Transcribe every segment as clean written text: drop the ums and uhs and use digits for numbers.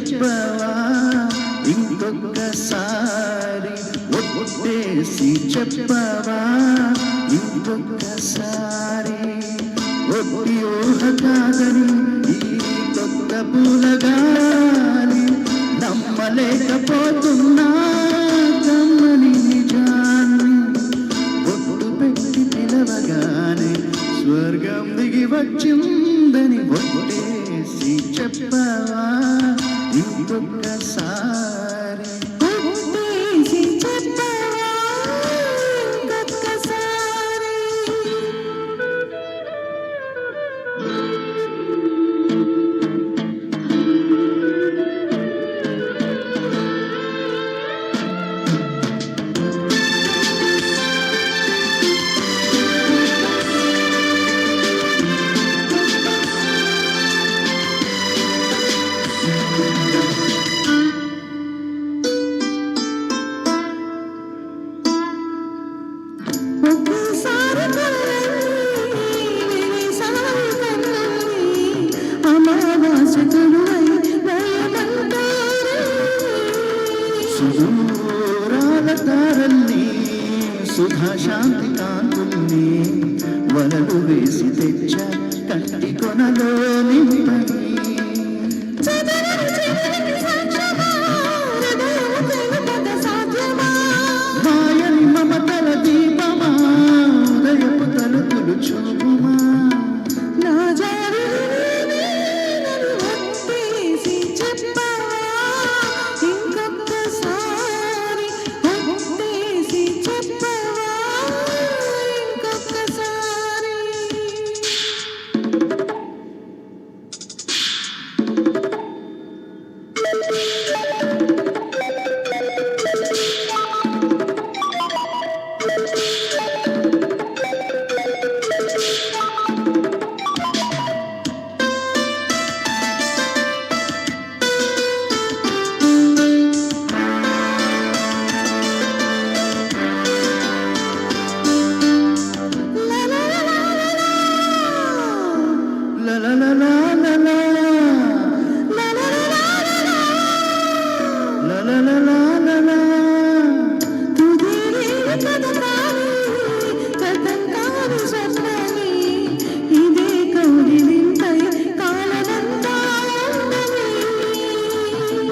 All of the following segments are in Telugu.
చెప్పవా ఇంకొకసారి ఒట్టేసి చెప్పవా ఇంకొకసారి ఒట్టి ఊహ కాదని ఈ కొత్త పూలగాలి నమ్మలేకపోతున్నా కమ్మని నిజాన్ని ఒట్టు పెట్టి పిలవగానే స్వర్గం దిగి వచ్చిందని ఒట్టేసి చెప్పవా ఇంకొకసారి ఒట్టేసి చెప్పవా ఇంకొకసారి సుదూరాల తారల్ని సుధా శాంతి కాంతుల్ని వలలు వేసి తెచ్చ కంటి కొనలో నింపని మాయని మమతల దీపమా ఉదయపు తలుపులు చూపుమా నా జారి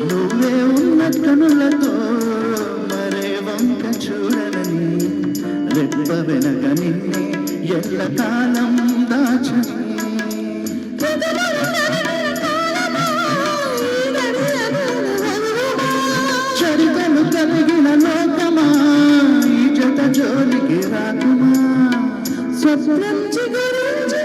నువ్వే ఉన్న కనులతో మరే వంక చూడనని రెప్ప వెనక నిన్నే ఎల్ల కాలం దాచని చరితలు కలిగిన లోకమా ఈ జత జోలికి రాకుమా స్వప్నం చిగురించి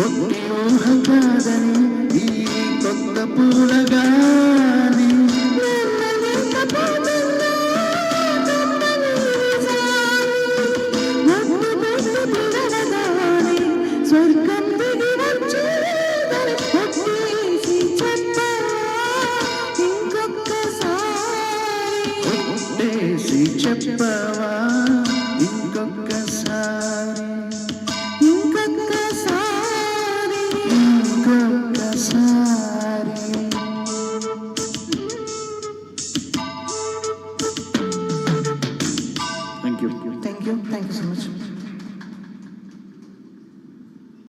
ఒట్టి ఊహ కాదని ఈ కొత్త పూలగా